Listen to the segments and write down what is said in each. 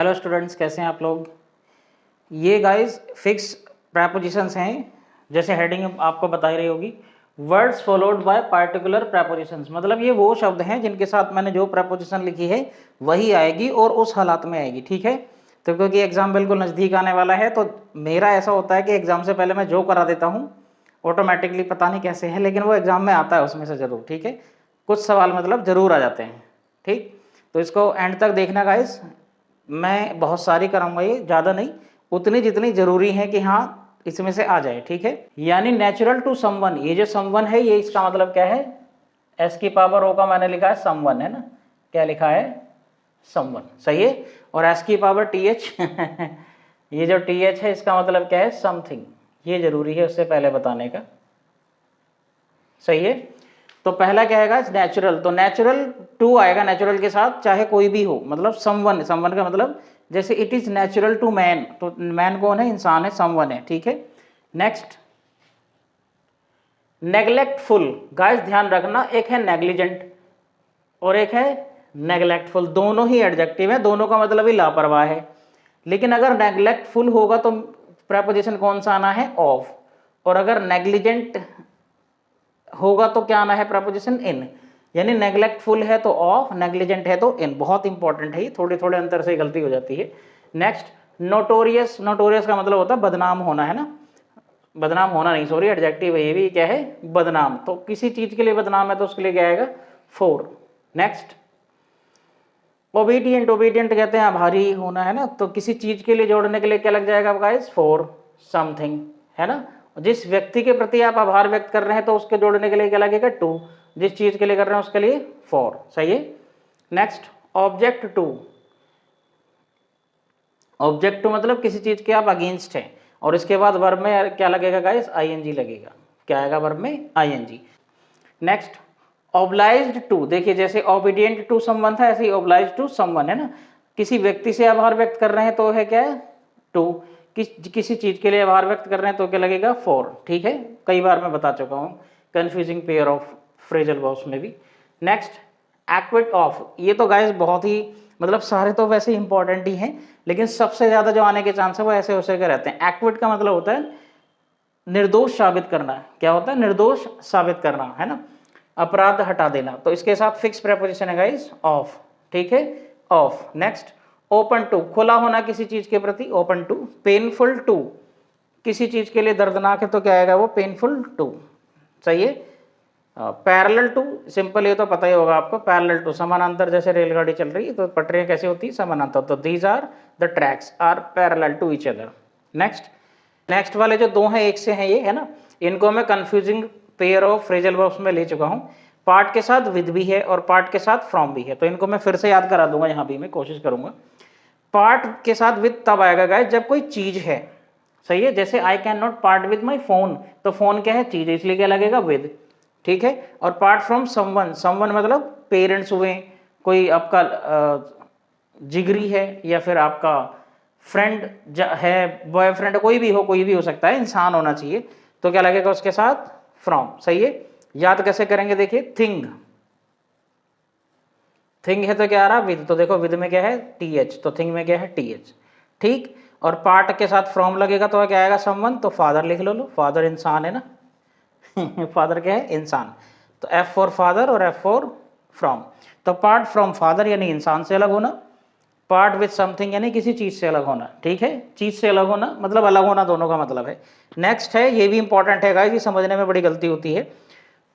Hello students, कैसे हैं आप लोग। ये गाइस फिक्स प्रेपोजिशंस हैं, जैसे हेडिंग आपको बता रही होगी, words followed by particular prepositions. मतलब ये वो शब्द हैं जिनके साथ मैंने जो प्रेपोजिशन लिखी है वही आएगी और उस हालात में आएगी। ठीक है, तो क्योंकि एग्जाम बिल्कुल नज़दीक आने वाला है तो मेरा ऐसा होता है कि एग्जाम से पहले मैं जो करा देता हूँ ऑटोमेटिकली, पता नहीं कैसे है लेकिन वो एग्जाम में आता है उसमें से ज़रूर। ठीक है, कुछ सवाल मतलब ज़रूर आ जाते हैं। ठीक, तो इसको एंड तक देखना गाइस। मैं बहुत सारी कराऊंगा, ये ज़्यादा नहीं, उतनी जितनी ज़रूरी है कि हाँ इसमें से आ जाए। ठीक है, यानी नेचुरल टू समवन, ये जो समवन है ये इसका मतलब क्या है, एस की पावर ओ का मैंने लिखा है समवन, है ना, क्या लिखा है समवन, सही है। और एस की पावर टी एच ये जो टी एच है इसका मतलब क्या है समथिंग, ये जरूरी है उससे पहले बताने का, सही है। तो पहला क्या आएगा नेचुरल, तो नेचुरल टू आएगा नेचुरल के साथ, चाहे कोई भी हो, मतलब समवन, समवन का मतलब जैसे it is natural to man, तो मैन कौन है, इंसान है, समवन है। ठीक है, नेक्स्ट नेग्लेक्टफुल। गाइस ध्यान रखना, एक है नेग्लिजेंट और एक है नेग्लेक्टफुल, दोनों ही एडजेक्टिव है, दोनों का मतलब ही लापरवाह है। लेकिन अगर नेग्लेक्टफुल होगा तो प्रेपोजिशन कौन सा आना है, ऑफ, और अगर नेग्लिजेंट होगा तो क्या आना है प्रपोजिशन इन, यानी नेग्लेक्टफुल है तो ऑफ, नेग्लिजेंट है तो इन। बहुत इंपॉर्टेंट है ये, थोड़े थोड़े अंतर से गलती हो जाती है। नेक्स्ट नोटोरियस, नोटोरियस का मतलब होता है बदनाम होना, है ना, बदनाम होना नहीं, सॉरी एडजेक्टिव है ये भी, क्या है बदनाम, तो किसी चीज के लिए बदनाम है तो उसके लिए क्या आएगा फोर। नेक्स्ट ओबीडियंट, ओबीडियंट कहते हैं आभारी होना, है ना, तो किसी चीज के लिए जोड़ने के लिए क्या लग जाएगा गाइस, फॉर समथिंग, है ना। जिस व्यक्ति के प्रति आप आभार व्यक्त कर रहे हैं तो उसके जोड़ने के लिए क्या लगेगा टू, जिस चीज के लिए कर रहे हैं उसके लिए फॉर, सही है। Next object to, object to मतलब किसी चीज के आप अगेंस्ट हैं, और इसके बाद वर्ब में क्या लगेगा गाइस, आईएनजी लगेगा, क्या आएगा वर्ब में आईएनजी। नेक्स्ट ऑब्लाइज्ड टू, देखिए जैसे ओबीडियंट टू समवन था ऐसे ही ऑब्लाइज्ड टू समवन, है ना, किसी व्यक्ति से आभार व्यक्त कर रहे हैं तो है क्या है टू, किसी चीज के लिए आभार व्यक्त कर रहे हैं तो क्या लगेगा फॉर। ठीक है, कई बार मैं बता चुका हूँ, confusing pair of phrasal verbs में भी। नेक्स्ट एक्विट ऑफ, ये तो गाइस बहुत ही, मतलब सारे तो वैसे इंपॉर्टेंट ही हैं लेकिन सबसे ज्यादा जो आने के चांस है वो ऐसे हो के रहते हैं। एक्विट का मतलब होता है निर्दोष साबित करना, क्या होता है निर्दोष साबित करना, है ना, अपराध हटा देना, तो इसके साथ फिक्स प्रेपोजिशन है गाइस ऑफ। ठीक है, ऑफ। नेक्स्ट ओपन टू, खुला होना किसी चीज के प्रति, ओपन टू। पेनफुल टू, किसी चीज के लिए दर्दनाक है तो क्या आएगा वो पेनफुल टू, सही है। पैरेलल टू, सिंपल ये तो पता ही होगा आपको, पैरेलल टू समानांतर, जैसे रेलगाड़ी चल रही है तो पटरियां कैसे होती है समानांतर, तो these are the tracks are parallel to each other. Next next वाले जो दो हैं एक से हैं ये, है ना, इनको मैं confusing pair of phrasal verbs में ले चुका हूं। पार्ट के साथ विद भी है और पार्ट के साथ फ्रॉम भी है, तो इनको मैं फिर से याद करा दूंगा, यहां भी मैं कोशिश करूंगा। पार्ट के साथ विद तब आएगा गाइस जब कोई चीज है, सही है, जैसे I can not part with my phone, तो फोन क्या है चीज है इसलिए क्या लगेगा विद। ठीक है, और पार्ट फ्रॉम समवन, समवन मतलब पेरेंट्स हुए, कोई आपका जिगरी है या फिर आपका फ्रेंड है, बॉयफ्रेंड, कोई भी हो, कोई भी हो सकता है, इंसान होना चाहिए, तो क्या लगेगा उसके साथ फ्रॉम, सही है। याद कैसे करेंगे, देखिए थिंग, थिंग है तो क्या आ रहा विद, तो देखो विद में क्या है टी एच, तो थिंग में क्या है टी एच। ठीक, और पार्ट के साथ फ्रॉम लगेगा तो क्या आएगा समवन, तो फादर लिख लो, फादर इंसान है ना फादर क्या है इंसान, तो एफ फॉर फादर और एफ फॉर फ्रॉम। तो पार्ट फ्रॉम फादर यानी इंसान से अलग होना, पार्ट विथ समथिंग यानी किसी चीज से अलग होना। ठीक है, चीज से अलग होना मतलब अलग होना, दोनों का मतलब है। नेक्स्ट है, ये भी इंपॉर्टेंट है गाइस, ये समझने में बड़ी गलती होती है।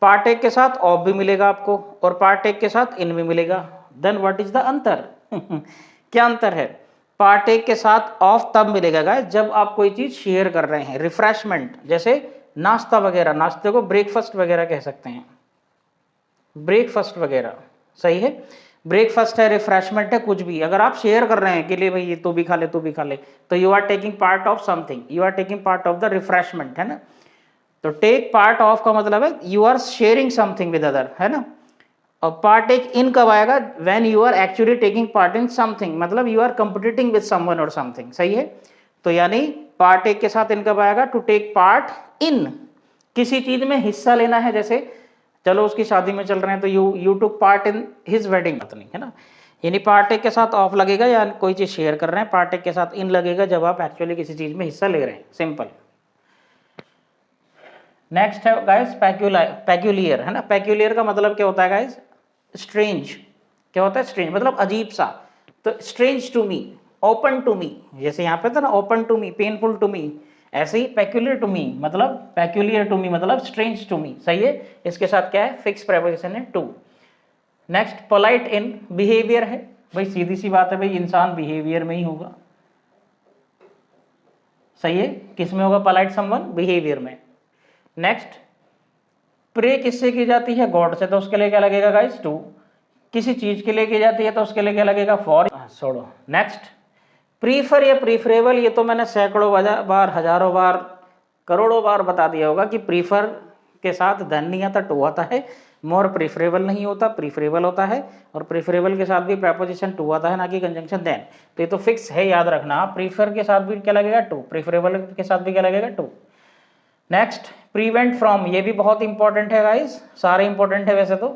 पार्ट एक के साथ ऑफ भी मिलेगा आपको और पार्ट एक के साथ इन भी मिलेगा, देन व्हाट इज द अंतर क्या अंतर है, पार्ट एक के साथ ऑफ तब मिलेगा गाइस जब आप कोई चीज शेयर कर रहे हैं, रिफ्रेशमेंट, जैसे नाश्ता वगैरह, नाश्ते को ब्रेकफास्ट वगैरह कह सकते हैं, ब्रेकफास्ट वगैरह, सही है। ब्रेकफास्ट है, रिफ्रेशमेंट है, कुछ भी अगर आप शेयर कर रहे हैं कि ले भाई ये तू भी खा ले तू भी खा ले, तो you are taking part of something, you are taking part of the refreshment, है ना। तो टेक पार्ट ऑफ का मतलब है you are sharing something with other, है ना। और पार्ट टेक इन कब आएगा, when you are actually taking part in something, मतलब you are competing with someone or something, सही है। तो यानी पार्ट टेक के साथ इन कब आएगा, टू टेक पार्ट इन, किसी चीज में हिस्सा लेना है, जैसे चलो उसकी शादी में चल रहे हैं तो you took part in his wedding, है ना, यानी पार्टिक के साथ ऑफ लगेगा या कोई चीज़ शेयर कर रहे हैं, पार्टिक के साथ इन लगेगा जब आप एक्चुअली किसी चीज़ में हिस्सा ले रहे हैं, सिंपल। नेक्स्ट है गाइस पैक्यूलियर, है ना। पैक्यूलियर का मतलब क्या होता है गाइस? स्ट्रेंज। क्या होता है? स्ट्रेंज मतलब अजीब सा। तो strange to me, open to me, जैसे यहाँ पे था ना open to me, painful to me, ऐसे ही पैक्यूलियर टू मी मतलब पैक्यूलियर टू मी मतलब स्ट्रेंज टू मी। सही है। इसके साथ क्या है? फिक्स प्रेपोजिशन है to. Next polite in behaviour है। भाई सीधी सी बात है भाई, इंसान बिहेवियर में ही होगा। सही है। किस में होगा पोलाइट समवन? बिहेवियर में। नेक्स्ट प्रे किससे की जाती है? गॉड से, तो उसके लिए क्या लगेगा गाइस? टू। किसी चीज के लिए की जाती है तो उसके लिए क्या लगेगा? फॉर। छोड़ो। नेक्स्ट प्रीफर या प्रीफरेबल, ये तो मैंने सैकड़ों बार, हजारों बार, करोड़ों बार बता दिया होगा कि प्रीफर के साथ धन नहीं आता, टू आता है। मोर प्रीफरेबल नहीं होता, प्रीफरेबल होता है। और प्रीफरेबल के साथ भी प्रेपोजिशन टू आता है, ना कि कंजंक्शन देन। तो ये तो फिक्स है, याद रखना। प्रीफर के साथ भी क्या लगेगा? टू। प्रीफरेबल के साथ भी क्या लगेगा? टू। नेक्स्ट प्रिवेंट फ्रॉम, ये भी बहुत इंपॉर्टेंट है गाइस, सारे इंपॉर्टेंट है वैसे तो।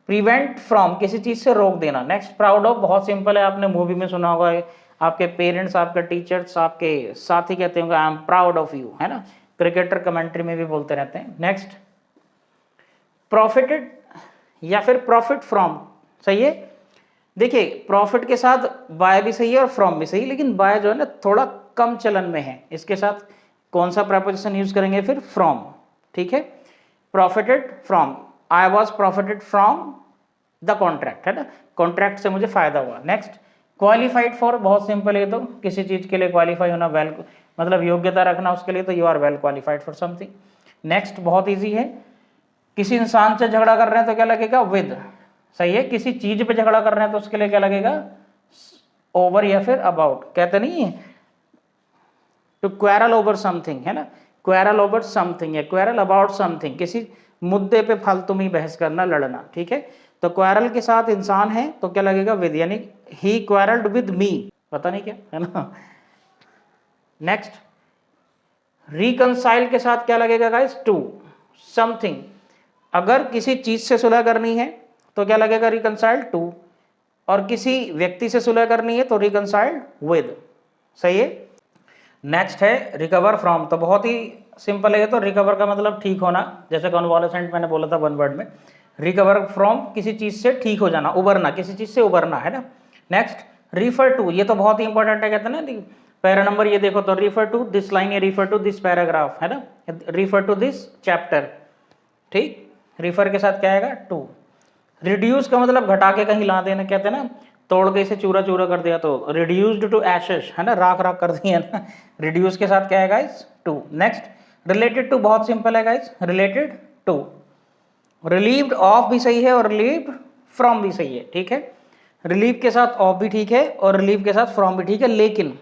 प्रिवेंट फ्रॉम किसी चीज से रोक देना। नेक्स्ट प्राउड ऑफ, बहुत सिंपल है, आपने मूवी में सुना होगा, आपके पेरेंट्स, आपके टीचर्स, आपके साथी कहते होंगे I am proud of you, है ना। क्रिकेटर कमेंट्री में भी बोलते रहते हैं। नेक्स्ट प्रॉफिटेड या फिर प्रॉफिट फ्रॉम। सही है। देखिए प्रॉफिट के साथ बाय भी सही है और फ्रॉम भी सही है, लेकिन बाय जो है ना थोड़ा कम चलन में है। इसके साथ कौन सा प्रपोजिशन यूज करेंगे? फिर फ्रॉम। ठीक है। Profited from, I was profited from the contract, है ना। कॉन्ट्रैक्ट से मुझे फायदा हुआ। नेक्स्ट क्वालिफाइड फॉर, बहुत सिंपल है तो, किसी चीज के लिए क्वालिफाई होना, वेल मतलब योग्यता रखना उसके लिए, तो you are well qualified for something. Next बहुत इजी है, किसी इंसान से झगड़ा कर रहे हैं तो क्या लगेगा? विद। सही है। किसी चीज पे झगड़ा कर रहे हैं तो उसके लिए क्या लगेगा? ओवर या फिर अबाउट। कहते नहीं है टू क्वेरल ओवर समथिंग, है ना। क्वेरल ओवर समथिंग या क्वेरल अबाउट समथिंग, किसी मुद्दे पे फालतू में बहस करना, लड़ना। ठीक है। तो क्वेरल के साथ इंसान है तो क्या लगेगा? विद, यानी ही क्वेरल्ड विद मी, पता नहीं क्या, है ना। नेक्स्ट रिकंसाइल के साथ क्या लगेगा गाइस? To something. अगर किसी चीज से सुलह करनी है तो क्या लगेगा? Reconcile to. और किसी व्यक्ति से सुलह करनी है तो रिकंसाइल्ड विद। सही है। नेक्स्ट है रिकवर फ्रॉम, तो बहुत ही सिंपल है। तो रिकवर का मतलब ठीक होना, जैसे कॉन्वालेसेंट मैंने बोला था वन वर्ड में। रिकवर फ्रॉम किसी चीज से ठीक हो जाना, उबरना, किसी चीज से उबरना, है ना। नेक्स्ट रिफर टू, ये तो बहुत ही इंपॉर्टेंट है, कहते हैं ना पैरा नंबर, ये देखो तो रिफर टू दिस लाइन या रिफर टू दिस पैराग्राफ, है ना, रिफर टू दिस चैप्टर। ठीक। रिफर के साथ क्या आएगा? टू। रिड्यूस का मतलब घटा के कहीं ला देना, कहते हैं ना, तोड़ के इसे चूरा चूरा कर दिया तो रिड्यूस्ड टू एशेस, है ना, राख राख कर दिया ना। रिड्यूस के साथ क्या है guys? To. Next related to, बहुत सिंपल है guys, related to. Relieved of भी सही है और रिलीव्ड फ्रॉम भी सही है। ठीक है। रिलीव के साथ ऑफ भी ठीक है और रिलीव के साथ फ्रॉम भी ठीक है, लेकिन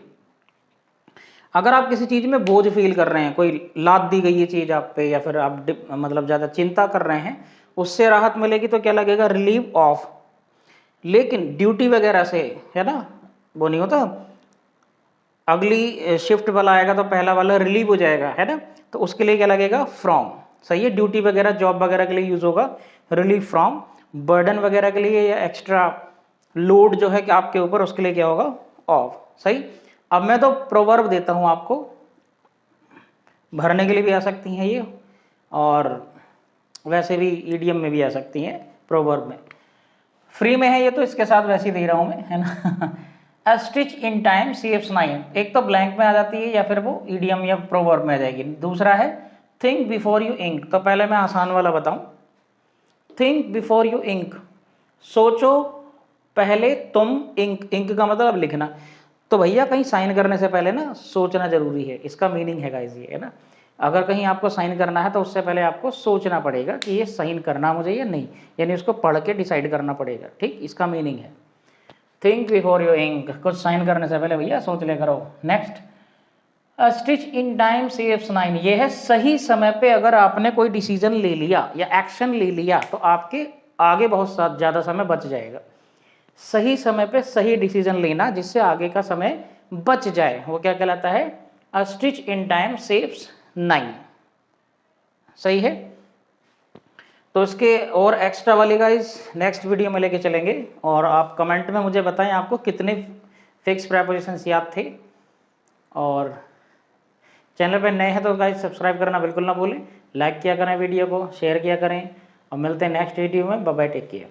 अगर आप किसी चीज में बोझ फील कर रहे हैं, कोई लाद दी गई है चीज आप पे, या फिर आप मतलब ज्यादा चिंता कर रहे हैं, उससे राहत मिलेगी तो क्या लगेगा? Relieve of. लेकिन ड्यूटी वगैरह से, है ना, वो नहीं होता, अगली शिफ्ट वाला आएगा तो पहला वाला रिलीव हो जाएगा, है ना, तो उसके लिए क्या लगेगा? फ्रॉम। सही है। ड्यूटी वगैरह जॉब वगैरह के लिए यूज होगा रिलीव फ्रॉम। बर्डन वगैरह के लिए या एक्स्ट्रा लोड जो है कि आपके ऊपर, उसके लिए क्या होगा? ऑफ। सही। अब मैं तो प्रोवर्ब देता हूं आपको, भरने के लिए भी आ सकती हैं ये, और वैसे भी ईडीएम में भी आ सकती हैं, प्रोवर्ब में। फ्री में है ये तो इसके साथ वैसे ही दे रहा हूं मैं, है ना। अ स्टिच इन टाइम सेव्स 9, एक तो ब्लैंक में आ जाती है या फिर वो ईडीएम या प्रोवर्ब में आ जाएगी। दूसरा है थिंक बिफोर यू इंक, तो पहले मैं आसान वाला बताऊं। थिंक बिफोर यू इंक, सोचो पहले तुम इंक, इंक का मतलब लिखना, तो भैया कहीं साइन करने से पहले ना सोचना जरूरी है, इसका मीनिंग है गाइस ये, है ना। अगर कहीं आपको साइन करना है तो उससे पहले आपको सोचना पड़ेगा कि ये साइन करना मुझे या नहीं, यानी उसको पढ़ के डिसाइड करना पड़ेगा। ठीक, इसका मीनिंग है थिंक बिफोर यू इंक, कुछ साइन करने से पहले भैया सोच ले करो। Next stitch in time saves 9, ये है सही समय पे अगर आपने कोई डिसीजन ले लिया या एक्शन ले लिया तो आपके आगे बहुत ज़्यादा समय बच जाएगा। सही समय पे सही डिसीजन लेना जिससे आगे का समय बच जाए, वो क्या कहलाता है? अ स्टिच इन टाइम सेव्स 9। सही है। तो इसके और एक्स्ट्रा वाली गाइस नेक्स्ट वीडियो में लेके चलेंगे, और आप कमेंट में मुझे बताएं आपको कितने फिक्स प्रेपोजिशंस याद थे। और चैनल पे नए हैं तो गाइस सब्सक्राइब करना बिल्कुल ना भूलें, लाइक किया करें वीडियो को, शेयर किया करें, और मिलते हैं नेक्स्ट वीडियो में। Bye bye, take care.